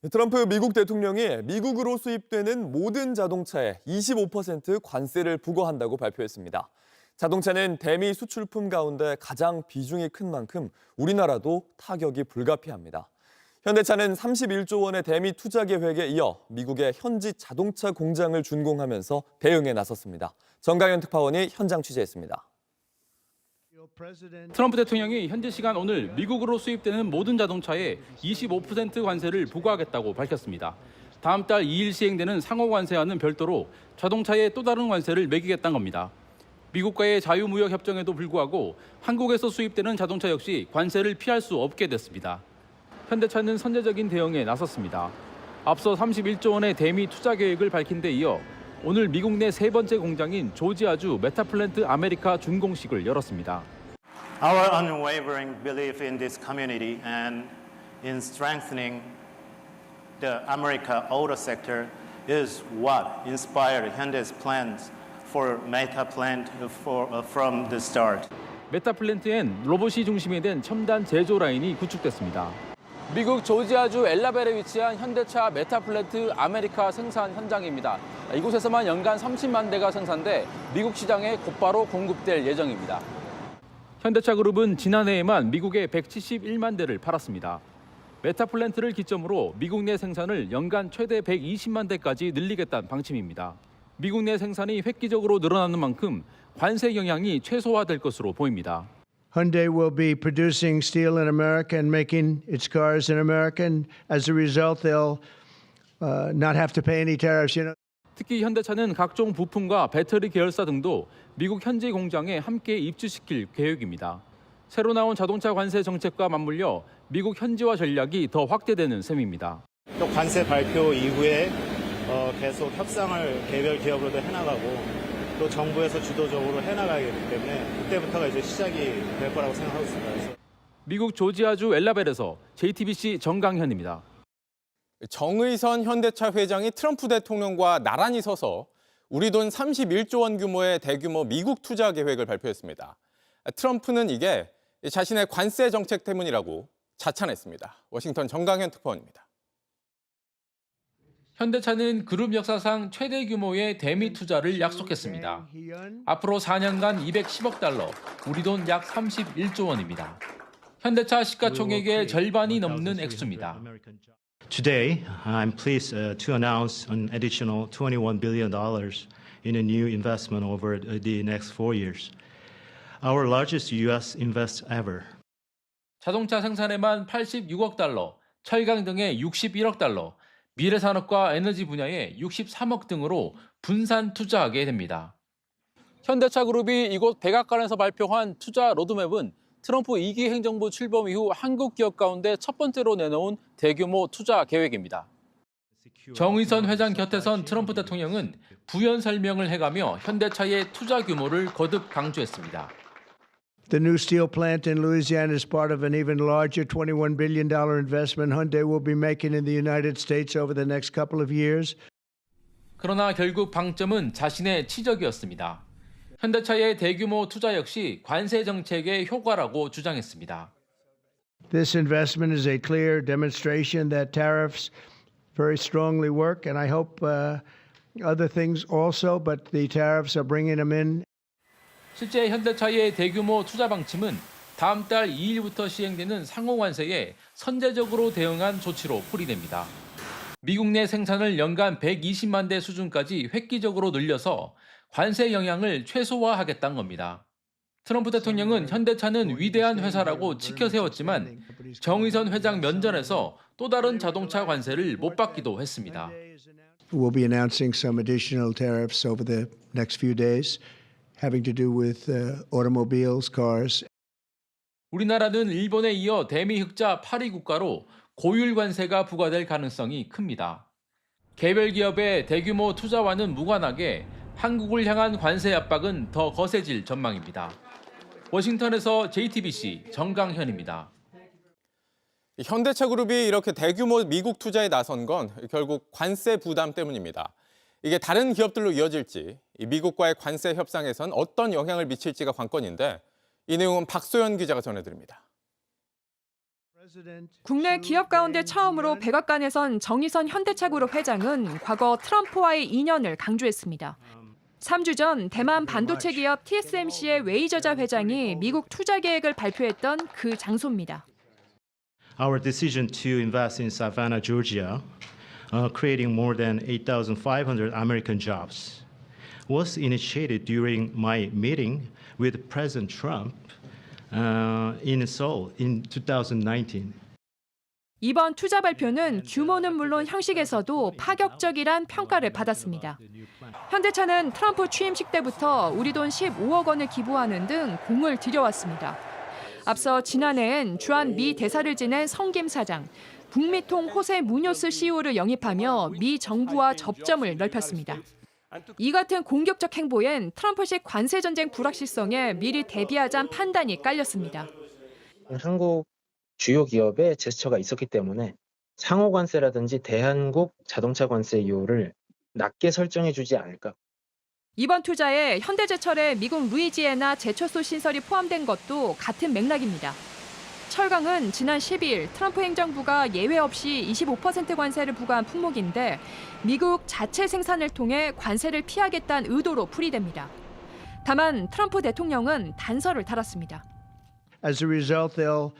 트럼프 미국 대통령이 미국으로 수입되는 모든 자동차에 25% 관세를 부과한다고 발표했습니다. 자동차는 대미 수출품 가운데 가장 비중이 큰 만큼 우리나라도 타격이 불가피합니다. 현대차는 31조 원의 대미 투자 계획에 이어 미국의 현지 자동차 공장을 준공하면서 대응에 나섰습니다. 정강현 특파원이 현장 취재했습니다. 트럼프 대통령이 현지 시간 오늘 미국으로 수입되는 모든 자동차에 25% 관세를 부과하겠다고 밝혔습니다. 다음 달 2일 시행되는 상호 관세와는 별도로 자동차에 또 다른 관세를 매기겠다는 겁니다. 미국과의 자유무역 협정에도 불구하고 한국에서 수입되는 자동차 역시 관세를 피할 수 없게 됐습니다. 현대차는 선제적인 대응에 나섰습니다. 앞서 31조 원의 대미 투자 계획을 밝힌 데 이어 오늘 미국 내 세 번째 공장인 조지아주 메타플랜트 아메리카 준공식을 열었습니다. Our unwavering belief in this community and in strengthening the America auto sector is what inspired Hyundai's plans for Meta plant from the start. 메타플랜트엔 로봇이 중심이 된 첨단 제조 라인이 구축됐습니다. 미국 조지아주 엘라벨에 위치한 현대차 메타플랜트 아메리카 생산 현장입니다. 이곳에서만 연간 30만 대가 생산돼 미국 시장에 곧바로 공급될 예정입니다. 현대차 그룹은 지난해에만 미국에 171만 대를 팔았습니다. 메타플랜트를 기점으로 미국 내 생산을 연간 최대 120만 대까지 늘리겠다는 방침입니다. 미국 내 생산이 획기적으로 늘어나는 만큼 관세 영향이 최소화될 것으로 보입니다. Hyundai will be producing steel in America and making its cars in America, and as a result, they'll not have to pay any tariffs. 특히 현대차는 각종 부품과 배터리 계열사 등도 미국 현지 공장에 함께 입주시킬 계획입니다. 새로 나온 자동차 관세 정책과 맞물려 미국 현지화 전략이 더 확대되는 셈입니다. 또 관세 발표 이후에 계속 협상을 개별 기업으로도 해나가고 또 정부에서 주도적으로 해나가야 되기 때문에 그때부터가 이제 시작이 될 거라고 생각하고 있습니다. 미국 조지아주 엘라벨에서 JTBC 정강현입니다. 정의선 현대차 회장이 트럼프 대통령과 나란히 서서 우리 돈 31조 원 규모의 대규모 미국 투자 계획을 발표했습니다. 트럼프는 이게 자신의 관세 정책 때문이라고 자찬했습니다. 워싱턴 정강현 특파원입니다. 현대차는 그룹 역사상 최대 규모의 대미 투자를 약속했습니다. 앞으로 4년간 210억 달러, 우리 돈 약 31조 원입니다. 현대차 시가총액의 절반이 넘는 액수입니다. Today, I'm pleased to announce an additional $21 billion in a new investment over the next 4 years, our largest U.S. invest ever. 자동차 생산에만 86억 달러, 철강 등에 61억 달러, 미래산업과 에너지 분야에 63억 등으로 분산 투자하게 됩니다. 현대차 그룹이 이곳 백악관에서 발표한 투자 로드맵은 트럼프 2기 행정부 출범 이후 한국 기업 가운데 첫 번째로 내놓은 대규모 투자 계획입니다. 정의선 회장 곁에선 트럼프 대통령은 부연 설명을 해가며 현대차의 투자 규모를 거듭 강조했습니다. The new steel plant in Louisiana is part of an even larger $21 billion investment Hyundai will be making in the United States over the next couple of years. 그러나 결국 방점은 자신의 치적이었습니다. 현대차의 대규모 투자 역시 관세 정책의 효과라고 주장했습니다. This investment is a clear demonstration that tariffs very strongly work, and I hope other things also, but the tariffs are bringing them in. 실제 현대차의 대규모 투자 방침은 다음 달 2일부터 시행되는 상호관세에 선제적으로 대응한 조치로 풀이됩니다. 미국 내 생산을 연간 120만 대 수준까지 획기적으로 늘려서 관세 영향을 최소화하겠다는 겁니다. 트럼프 대통령은 현대차는 위대한 회사라고 치켜 세웠지만 정의선 회장 면전에서 또 다른 자동차 관세를 못 받기도 했습니다. We'll be announcing some additional tariffs over the next few days, having to do with automobiles, cars. 우리나라는 일본에 이어 대미 흑자 8위 국가로 고율 관세가 부과될 가능성이 큽니다. 개별 기업의 대규모 투자와는 무관하게 한국을 향한 관세 압박은 더 거세질 전망입니다. 워싱턴에서 JTBC 정강현입니다. 현대차 그룹이 이렇게 대규모 미국 투자에 나선 건 결국 관세 부담 때문입니다. 이게 다른 기업들로 이어질지, 미국과의 관세 협상에선 어떤 영향을 미칠지가 관건인데 이 내용은 박소연 기자가 전해드립니다. 국내 기업 가운데 처음으로 백악관에 선 정의선 현대차그룹 회장은 과거 트럼프와의 인연을 강조했습니다. 3주 전 대만 반도체 기업 TSMC의 웨이 저자 회장이 미국 투자 계획을 발표했던 그 장소입니다. Our decision to invest in Savannah, Georgia, creating more than 8,500 American jobs, was initiated during my meeting with President Trump in Seoul in 2019. 이번 투자 발표는 규모는 물론 형식에서도 파격적이란 평가를 받았습니다. 현대차는 트럼프 취임식 때부터 우리 돈 15억 원을 기부하는 등 공을 들여왔습니다. 앞서 지난해엔 주한 미 대사를 지낸 성김 사장, 북미통 호세 무뇨스 CEO를 영입하며 미 정부와 접점을 넓혔습니다. 이 같은 공격적 행보엔 트럼프식 관세 전쟁 불확실성에 미리 대비하자는 판단이 깔렸습니다. 한국 주요 기업의 제스처가 있었기 때문에 상호 관세라든지 대한국 자동차 관세 이율을 낮게 설정해 주지 않을까. 이번 투자에 현대제철의 미국 루이지애나 제철소 신설이 포함된 것도 같은 맥락입니다. 철강은 지난 12일 트럼프 행정부가 예외 없이 25% 관세를 부과한 품목인데 미국 자체 생산을 통해 관세를 피하겠다는 의도로 풀이됩니다. 다만 트럼프 대통령은 단서를 달았습니다. As a result, they'll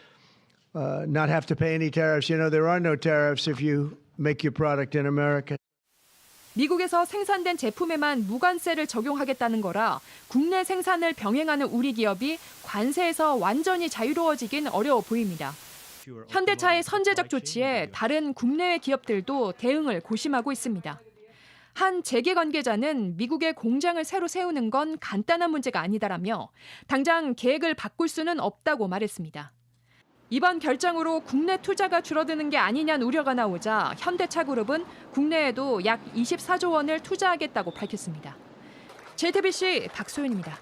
not have to pay any tariffs. You know, there are no tariffs if you make your product in America. 미국에서 생산된 제품에만 무관세를 적용하겠다는 거라 국내 생산을 병행하는 우리 기업이 관세에서 완전히 자유로워지긴 어려워 보입니다. 현대차의 선제적 조치에 다른 국내외 기업들도 대응을 고심하고 있습니다. 한 재계 관계자는 미국의 공장을 새로 세우는 건 간단한 문제가 아니다라며 당장 계획을 바꿀 수는 없다고 말했습니다. 이번 결정으로 국내 투자가 줄어드는 게 아니냐는 우려가 나오자 현대차그룹은 국내에도 약 24조 원을 투자하겠다고 밝혔습니다. JTBC 박소연입니다.